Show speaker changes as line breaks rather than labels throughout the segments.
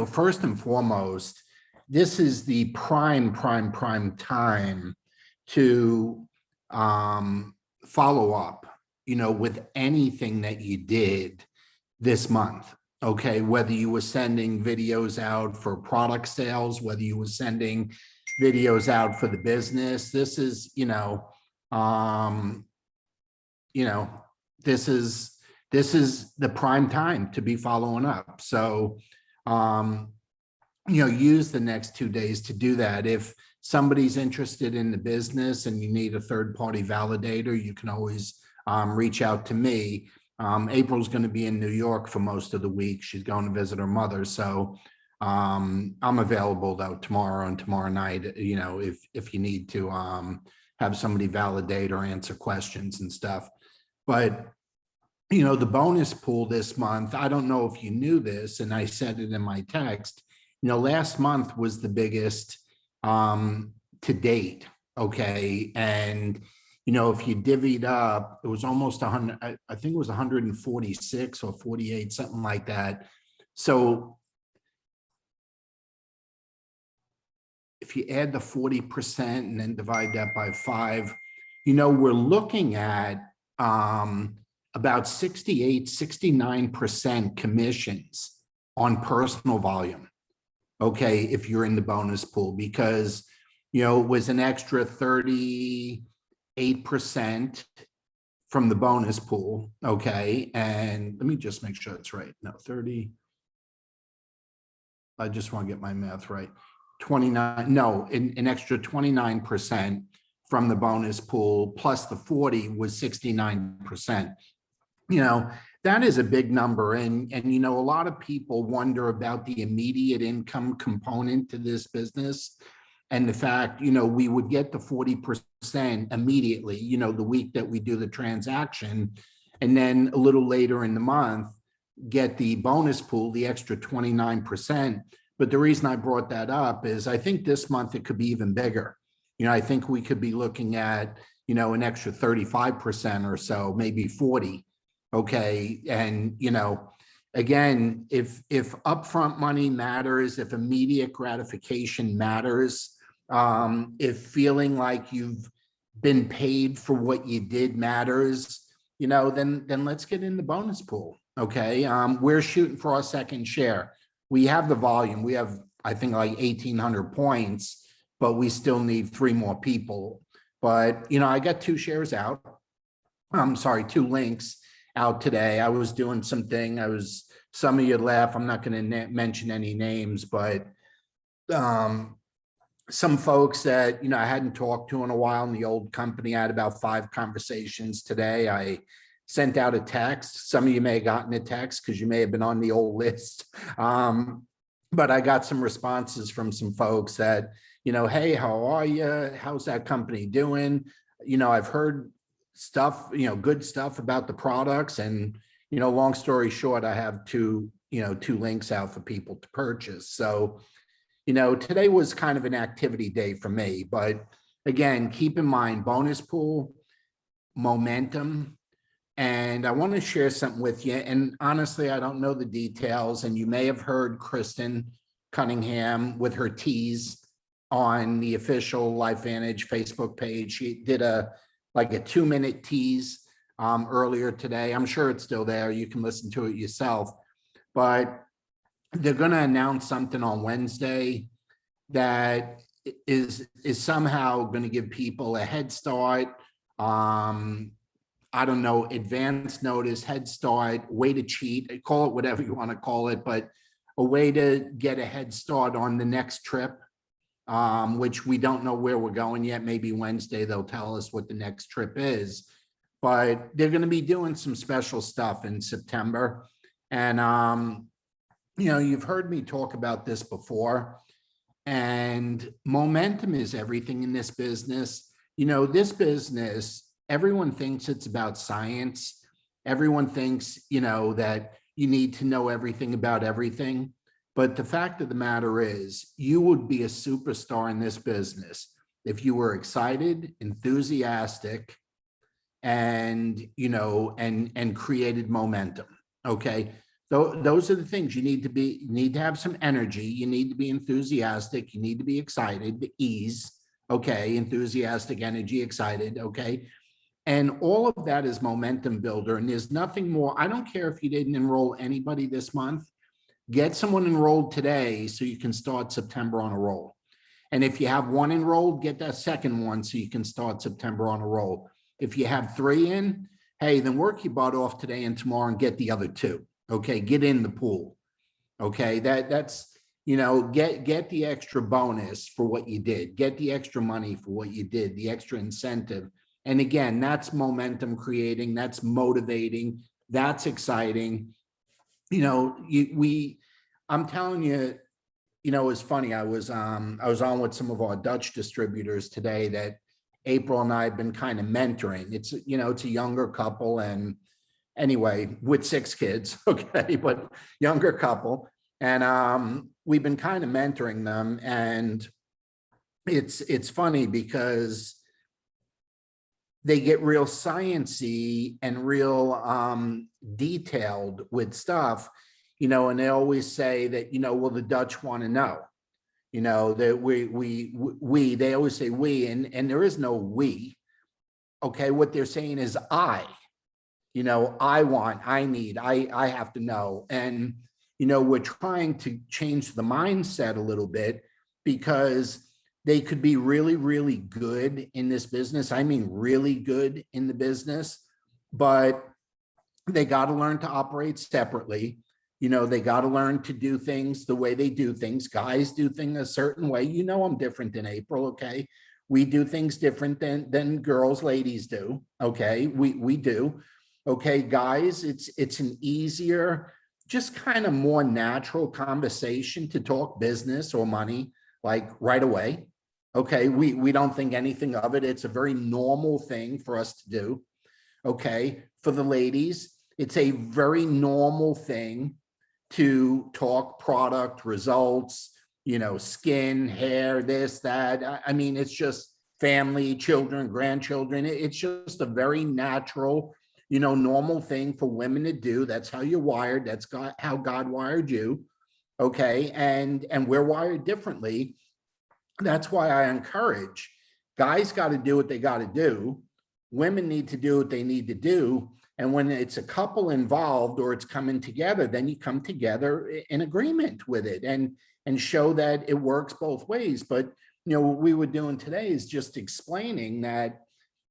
First and foremost, this is the prime time to follow up, with anything that you did this month. Okay, whether you were sending videos out for product sales, whether you were sending videos out for the business, this is, this is the prime time to be following up. So, use the next 2 days to do that. If somebody's interested in the business and you need a third-party validator, you can always reach out to me. April's going to be in New York for most of the week. She's going to visit her mother. So I'm available though tomorrow and tomorrow night, if you need to have somebody validate or answer questions and stuff. But the bonus pool this month, I don't know if you knew this, and I said it in my text, last month was the biggest to date. Okay. And, if you divvied up, it was almost 100, I think it was 146 or 48, something like that. So if you add the 40% and then divide that by 5, we're looking at about 68, 69% commissions on personal volume. Okay, if you're in the bonus pool, because, it was an extra 38% from the bonus pool. Okay, and let me just make sure it's right. No, 30. I just want to get my math right. 29, no, an extra 29% from the bonus pool plus the 40 was 69%. That is a big number. And a lot of people wonder about the immediate income component to this business. And the fact, we would get the 40% immediately, the week that we do the transaction. And then a little later in the month, get the bonus pool, the extra 29%. But the reason I brought that up is I think this month it could be even bigger. I think we could be looking at, an extra 35% or so, maybe 40. Okay. And, again, if upfront money matters, if immediate gratification matters, if feeling like you've been paid for what you did matters, then let's get in the bonus pool. Okay. We're shooting for our second share. We have the volume. We have, I think, like 1,800 points, but we still need 3 more people. But, I got 2 shares out. I'm sorry, 2 links out today. I was doing something. Some of you laugh. I'm not going to mention any names, but some folks that, I hadn't talked to in a while in the old company. I had about 5 conversations today. I sent out a text. Some of you may have gotten a text because you may have been on the old list. But I got some responses from some folks that, hey, how are you? How's that company doing? I've heard stuff, good stuff about the products. And, long story short, I have 2 links out for people to purchase. So, today was kind of an activity day for me. But again, keep in mind, bonus pool, momentum. And I want to share something with you. And honestly, I don't know the details. And you may have heard Kristen Cunningham with her tease on the official LifeVantage Facebook page. She did a 2-minute tease earlier today. I'm sure it's still there. You can listen to it yourself. But they're going to announce something on Wednesday that is somehow going to give people a head start. I don't know, advance notice, head start, way to cheat, call it whatever you want to call it, but a way to get a head start on the next trip, which we don't know where we're going yet. Maybe Wednesday they'll tell us what the next trip is, but they're going to be doing some special stuff in September. And, you've heard me talk about this before, and momentum is everything in this business. This business, everyone thinks it's about science. Everyone thinks, that you need to know everything about everything. But the fact of the matter is, you would be a superstar in this business if you were excited, enthusiastic, and, and created momentum. Okay. Those are the things you need to have some energy. You need to be enthusiastic. You need to be excited, the ease. Okay. Enthusiastic, energy, excited. Okay. And all of that is momentum builder. And there's nothing more. I don't care if you didn't enroll anybody this month, get someone enrolled today so you can start September on a roll. And if you have one enrolled, get that second one so you can start September on a roll. If you have 3 in, hey, then work your butt off today and tomorrow and get the other 2. Okay, get in the pool. Okay, that's, get the extra bonus for what you did. Get the extra money for what you did, the extra incentive. And again, that's momentum creating, that's motivating, that's exciting. I'm telling you, it's funny. I was on with some of our Dutch distributors today that April and I have been kind of mentoring. It's a younger couple, and anyway, with 6 kids, okay, but younger couple. And we've been kind of mentoring them. And it's funny because they get real sciencey and real detailed with stuff, and they always say that, well, the Dutch want to know, that they always say we, and there is no we. Okay. What they're saying is I want, I need, I have to know. And, we're trying to change the mindset a little bit, because they could be really, really good in this business. I mean, really good in the business, but they got to learn to operate separately. They got to learn to do things the way they do things. Guys do things a certain way. I'm different than April. Okay. We do things different than girls, ladies do. Okay. We do. Okay. Guys, it's an easier, just kind of more natural conversation to talk business or money, like right away. Okay. We don't think anything of it. It's a very normal thing for us to do. Okay. For the ladies, it's a very normal thing to talk product, results, skin, hair, this, that. I mean, it's just family, children, grandchildren. It's just a very natural, normal thing for women to do. That's how you're wired. That's how God wired you. Okay. And we're wired differently. That's why I encourage guys got to do what they got to do. Women need to do what they need to do. And when it's a couple involved or it's coming together, then you come together in agreement with it and show that it works both ways. But, what we were doing today is just explaining that,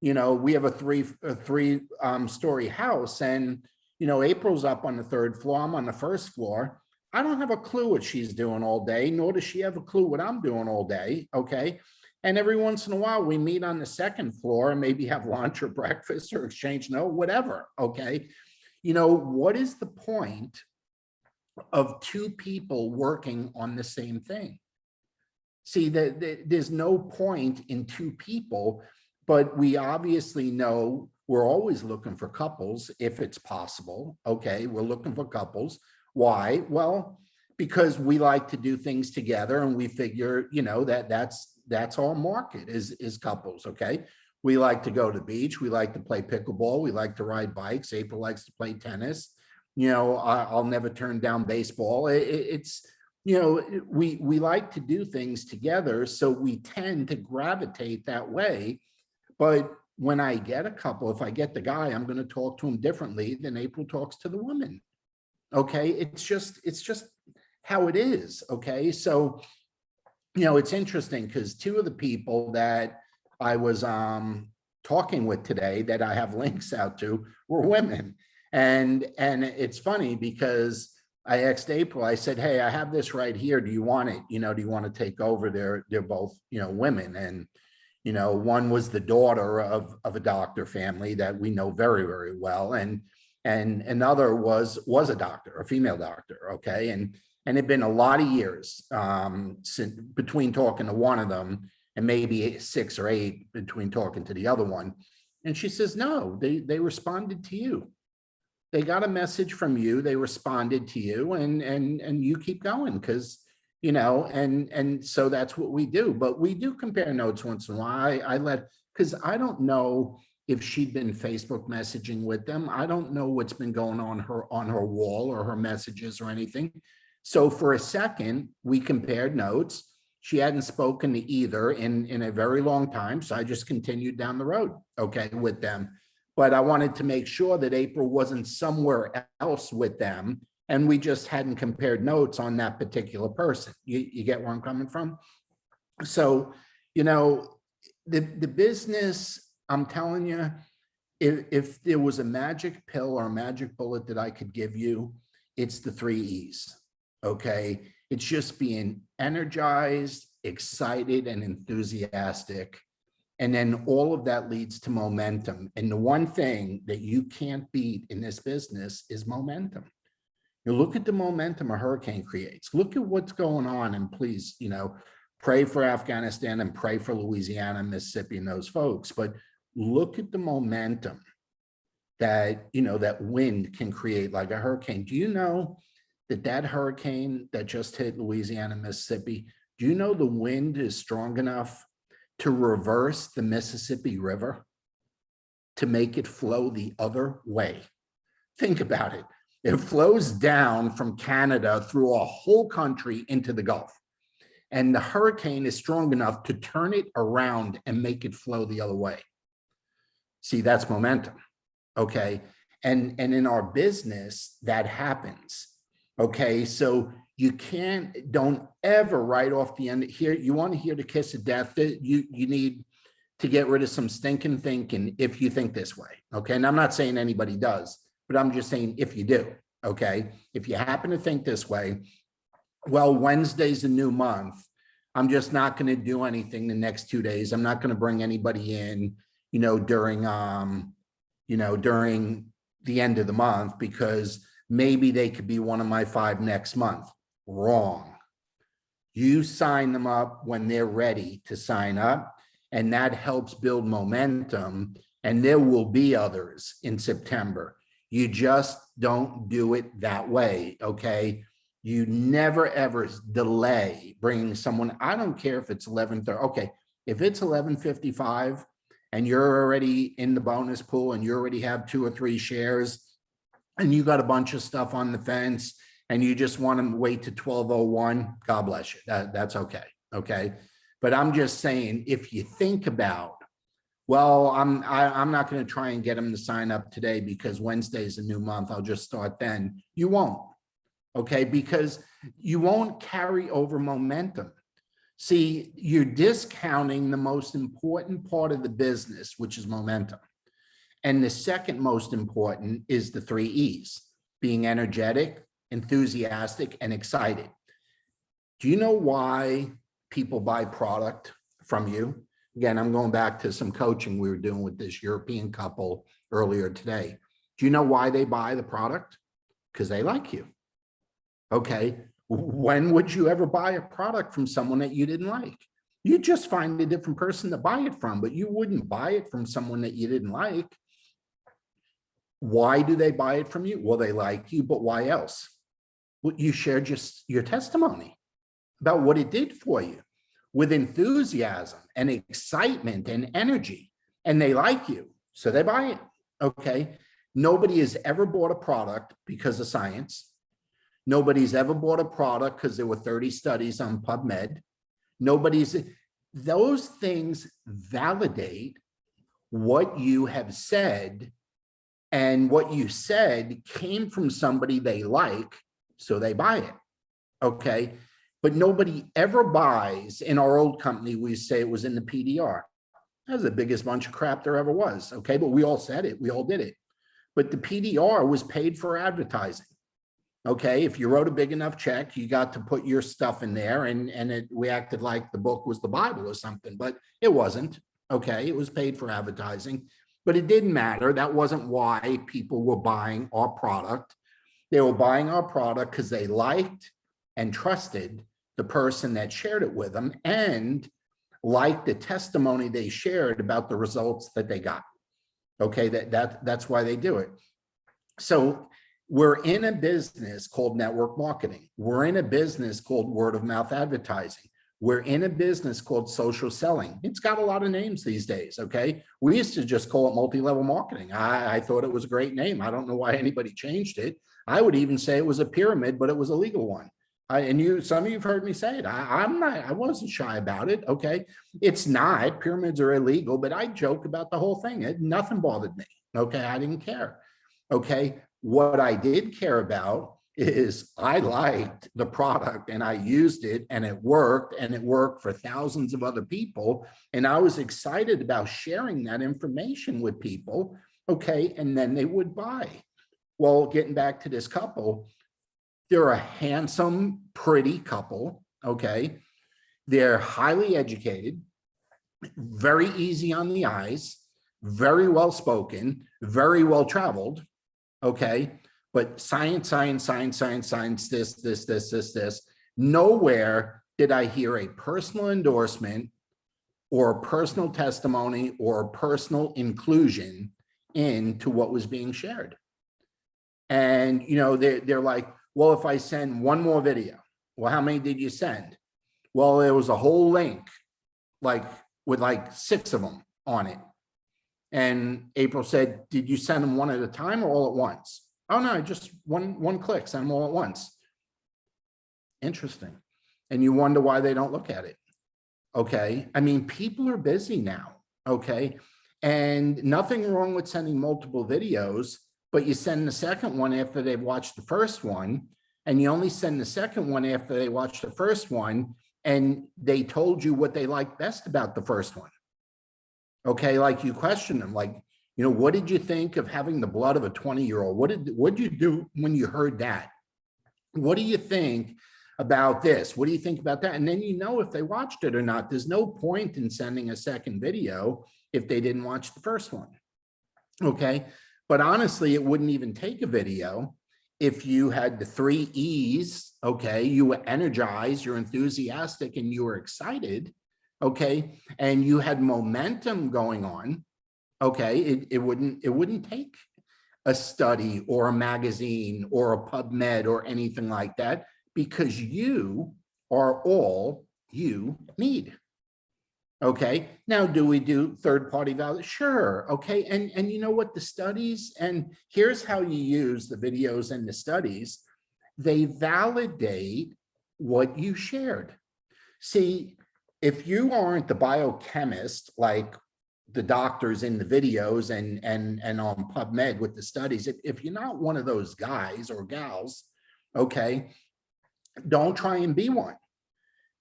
we have a three story house, and, April's up on the 3rd floor. I'm on the 1st floor. I don't have a clue what she's doing all day, nor does she have a clue what I'm doing all day. Okay. And every once in a while we meet on the 2nd floor and maybe have lunch or breakfast or exchange note, whatever. Okay. What is the point of 2 people working on the same thing? See, there's no point in 2 people, but we obviously know we're always looking for couples if it's possible. Okay. We're looking for couples. Why? Well, because we like to do things together, and we figure, that's our market is couples. Okay. We like to go to the beach. We like to play pickleball. We like to ride bikes. April likes to play tennis. I'll never turn down baseball. It's, we like to do things together. So we tend to gravitate that way. But when I get a couple, if I get the guy, I'm going to talk to him differently than April talks to the woman. Okay. It's just how it is. Okay. So, it's interesting because 2 of the people that I was talking with today that I have links out to were women. And it's funny because I asked April, I said, hey, I have this right here. Do you want it? Do you want to take over? They're both, women. And, one was the daughter of a doctor family that we know very, very well. And another was a doctor, a female doctor. Okay. And it'd been a lot of years since between talking to one of them and maybe 6 or 8 between talking to the other one. And she says, no, they responded to you. They got a message from you. They responded to you, and you keep going because, and so that's what we do. But we do compare notes once in a while. Because I don't know if she'd been Facebook messaging with them. I don't know what's been going on her wall or her messages or anything. So for a second, we compared notes. She hadn't spoken to either in a very long time. So I just continued down the road, okay, with them. But I wanted to make sure that April wasn't somewhere else with them, and we just hadn't compared notes on that particular person. You get where I'm coming from? So, you know, the business, I'm telling you, if there was a magic pill or a magic bullet that I could give you, it's the 3 E's, okay? It's just being energized, excited, and enthusiastic. And then all of that leads to momentum. And the one thing that you can't beat in this business is momentum. You look at the momentum a hurricane creates. Look at what's going on, and please, you know, pray for Afghanistan and pray for Louisiana, Mississippi, and those folks. But look at the momentum that, you know, that wind can create like a hurricane. Do you know that hurricane that just hit Louisiana, Mississippi, do you know the wind is strong enough to reverse the Mississippi River to make it flow the other way? Think about it. It flows down from Canada through a whole country into the Gulf. And the hurricane is strong enough to turn it around and make it flow the other way. See, that's momentum, okay? And in our business, that happens, okay? So you don't ever write off the end here. You want to hear the kiss of death. You need to get rid of some stinking thinking if you think this way, okay? And I'm not saying anybody does, but I'm just saying if you do, okay? If you happen to think this way, well, Wednesday's a new month. I'm just not going to do anything the next 2 days. I'm not going to bring anybody in, you know, during the end of the month, because maybe they could be one of my 5 next month. Wrong. You sign them up when they're ready to sign up, and that helps build momentum. And there will be others in September. You just don't do it that way, okay? You never, ever delay bringing someone. I don't care if it's 11:30. Okay, if it's 11:55 and you're already in the bonus pool and you already have 2 or 3 shares and you got a bunch of stuff on the fence and you just want to wait to 12:01, God bless you. That's okay, okay? But I'm just saying, if you think about, well, I'm not going to try and get them to sign up today because Wednesday is a new month, I'll just start then. You won't. Okay, because you won't carry over momentum. See, you're discounting the most important part of the business, which is momentum. And the second most important is the 3 E's, being energetic, enthusiastic, and excited. Do you know why people buy product from you? Again, I'm going back to some coaching we were doing with this European couple earlier today. Do you know why they buy the product? Because they like you. Okay, when would you ever buy a product from someone that you didn't like? You just find a different person to buy it from, but you wouldn't buy it from someone that you didn't like. Why do they buy it from you? Well, they like you, but why else? Well, you shared just your testimony about what it did for you with enthusiasm and excitement and energy, and they like you, so they buy it, okay? Nobody has ever bought a product because of science. Nobody's ever bought a product because there were 30 studies on PubMed. Those things validate what you have said, and what you said came from somebody they like, so they buy it, okay? But nobody ever buys. In our old company, we say it was in the PDR. That was the biggest bunch of crap there ever was, okay? But we all said it, we all did it. But the PDR was paid for advertising. Okay, if you wrote a big enough check, you got to put your stuff in there, and we acted like the book was the Bible or something, but it wasn't. Okay, it was paid for advertising, but it didn't matter. That wasn't why people were buying our product. They were buying our product because they liked and trusted the person that shared it with them, and liked the testimony they shared about the results that they got. Okay, that's why they do it. So we're in a business called network marketing. We're in a business called word of mouth advertising. We're in a business called social selling. It's got a lot of names these days, okay? We used to just call it multi-level marketing. I thought it was a great name. I don't know why anybody changed it. I would even say it was a pyramid, but it was a legal one. Some of you've heard me say it. I wasn't shy about it, okay? It's not. Pyramids are illegal, but I joke about the whole thing. Nothing bothered me, okay? I didn't care, okay? What I did care about is I liked the product and I used it and it worked for thousands of other people. And I was excited about sharing that information with people. Okay. And then they would buy. Well, getting back to this couple, they're a handsome, pretty couple. Okay. They're highly educated, very easy on the eyes, very well spoken, very well traveled. Okay. But science, this. Nowhere did I hear a personal endorsement or a personal testimony or a personal inclusion into what was being shared. And, you know, they're like, well, if I send one more video, well, how many did you send? Well, there was a whole link, like with like 6 of them on it. And April said, did you send them one at a time or all at once? Oh no, just one click, send them all at once. Interesting. And you wonder why they don't look at it. Okay. I mean, people are busy now. Okay. And nothing wrong with sending multiple videos, but you send the second one after they've watched the first one, and you only send the second one after they watched the first one, and they told you what they liked best about the first one. Okay. Like you question them, like, you know, what did you think of having the blood of a 20-year-old? What did you do when you heard that? What do you think about this? What do you think about that? And then you know if they watched it or not. There's no point in sending a second video if they didn't watch the first one. Okay. But honestly, it wouldn't even take a video if you had the 3 E's. Okay. You were energized, you're enthusiastic, and you were excited. Okay. And you had momentum going on. Okay, it wouldn't take a study or a magazine or a PubMed or anything like that, because you are all you need. Okay, now do we do third-party validation? Sure. Okay, and you know what, the studies, and here's how you use the videos and the studies, they validate what you shared. See, if you aren't the biochemist like the doctors in the videos and on PubMed with the studies, if you're not one of those guys or gals, okay, don't try and be one.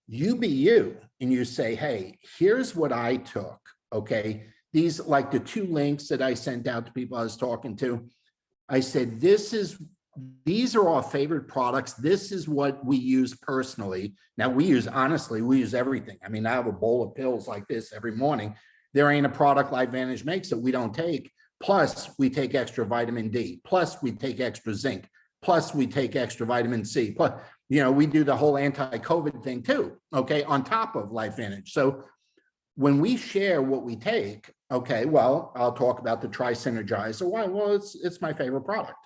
You be you, and you say, hey, here's what I took. Okay, these, like the 2 links that I sent out to people I was talking to, I said, these are our favorite products. This is what we use personally. Now honestly, we use everything. I mean, I have a bowl of pills like this every morning. There ain't a product LifeVantage makes that we don't take. Plus, we take extra vitamin D. Plus, we take extra zinc. Plus, we take extra vitamin C. Plus, you know, we do the whole anti-COVID thing too, okay, on top of LifeVantage. So when we share what we take, okay, well, I'll talk about the Tri-Synergizer. Why? Well, it's my favorite product,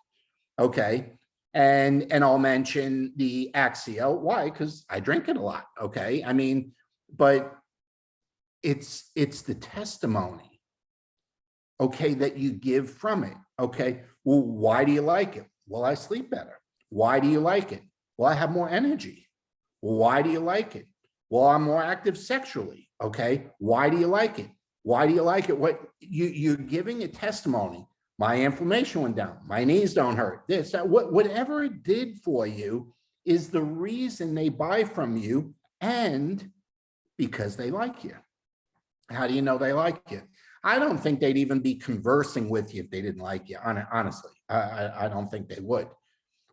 okay? And I'll mention the Axio. Why? Because I drink it a lot, okay? I mean, but it's the testimony, okay, that you give from it. Okay, well, why do you like it? Well, I sleep better. Why do you like it? Well, I have more energy. Well, why do you like it? Well, I'm more active sexually. Okay, why do you like it? Why do you like it? What you're giving a testimony. My inflammation went down. My knees don't hurt. This, that, whatever it did for you is the reason they buy from you, and because they like you. How do you know they like you? I don't think they'd even be conversing with you if they didn't like you. Honestly, I don't think they would.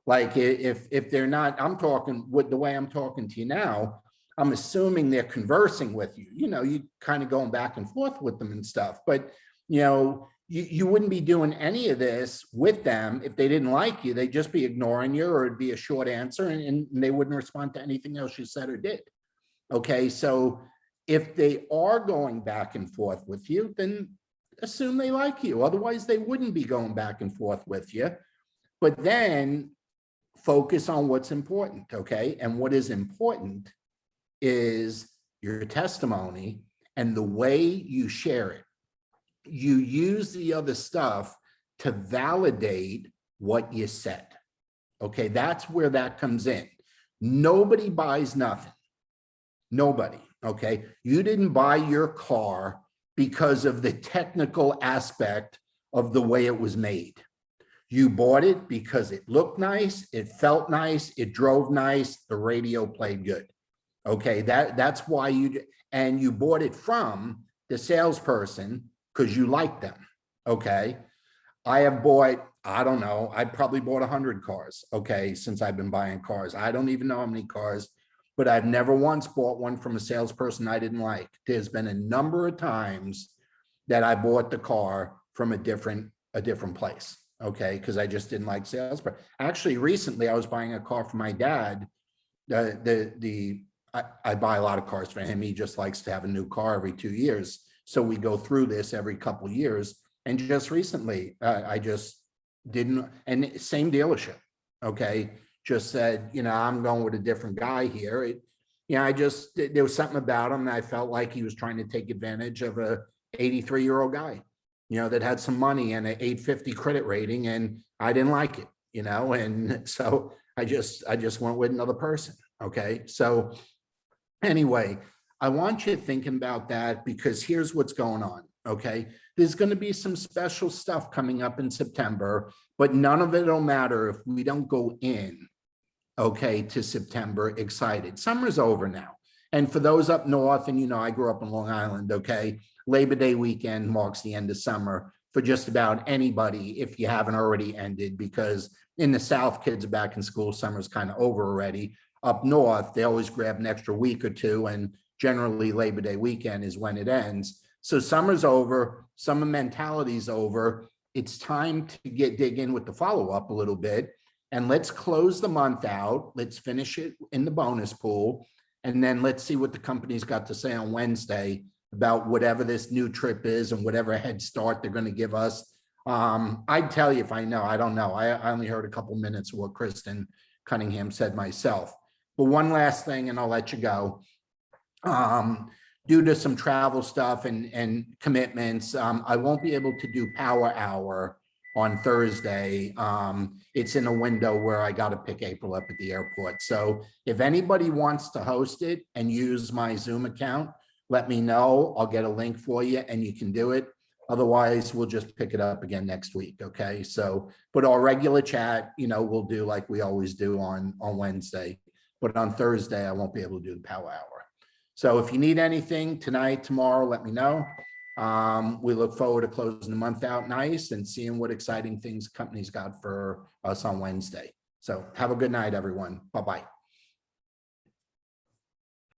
Like if they're not, I'm talking with the way I'm talking to you now, I'm assuming they're conversing with you. You know, you kind of going back and forth with them and stuff. But, you know, you wouldn't be doing any of this with them if they didn't like you. They'd just be ignoring you, or it'd be a short answer, and they wouldn't respond to anything else you said or did. Okay, so if they are going back and forth with you, then assume they like you. Otherwise, they wouldn't be going back and forth with you. But then focus on what's important, okay? And what is important is your testimony, and the way you share it. You use the other stuff to validate what you said. Okay, that's where that comes in. Nobody buys nothing. Nobody, okay? You didn't buy your car because of the technical aspect of the way it was made. You bought it because it looked nice, it felt nice, it drove nice, the radio played good. Okay, that's why you bought it from the salesperson because you like them. Okay, I have bought, I don't know, I probably bought 100 cars, okay, since I've been buying cars. I don't even know how many cars, but I've never once bought one from a salesperson I didn't like. There's been a number of times that I bought the car from a different place, okay, because I just didn't like salesperson. Actually, recently I was buying a car for my dad. I buy a lot of cars for him. He just likes to have a new car every 2 years. So we go through this every couple of years. And just recently, I just didn't, and same dealership, okay, just said, I'm going with a different guy here. There was something about him that I felt like he was trying to take advantage of a 83-year-old guy, that had some money and an 850 credit rating, and I didn't like it, and so I just went with another person, okay? So anyway, I want you thinking about that, because here's what's going on, okay? There's going to be some special stuff coming up in September, but none of it will matter if we don't go in, okay, to September excited. Summer's over now. And for those up north, and I grew up in Long Island, okay, Labor Day weekend marks the end of summer for just about anybody if you haven't already ended, because in the South, kids are back in school, summer's kind of over already. Up north, they always grab an extra week or two, and generally Labor Day weekend is when it ends. So summer's over, summer mentality's over. It's time to dig in with the follow-up a little bit, and let's close the month out. Let's finish it in the bonus pool, and then let's see what the company's got to say on Wednesday about whatever this new trip is and whatever head start they're going to give us. I'd tell you if I know. I don't know. I only heard a couple minutes of what Kristen Cunningham said myself. But one last thing, and I'll let you go. Due to some travel stuff and commitments, I won't be able to do Power Hour on Thursday. It's in a window where I got to pick April up at the airport. So if anybody wants to host it and use my Zoom account, let me know. I'll get a link for you and you can do it. Otherwise, we'll just pick it up again next week. Okay. So, but our regular chat, we'll do like we always do on Wednesday. But on Thursday, I won't be able to do the Power Hour. So if you need anything tonight, tomorrow, let me know. We look forward to closing the month out nice and seeing what exciting things companies got for us on Wednesday. So have a good night, everyone. Bye-bye.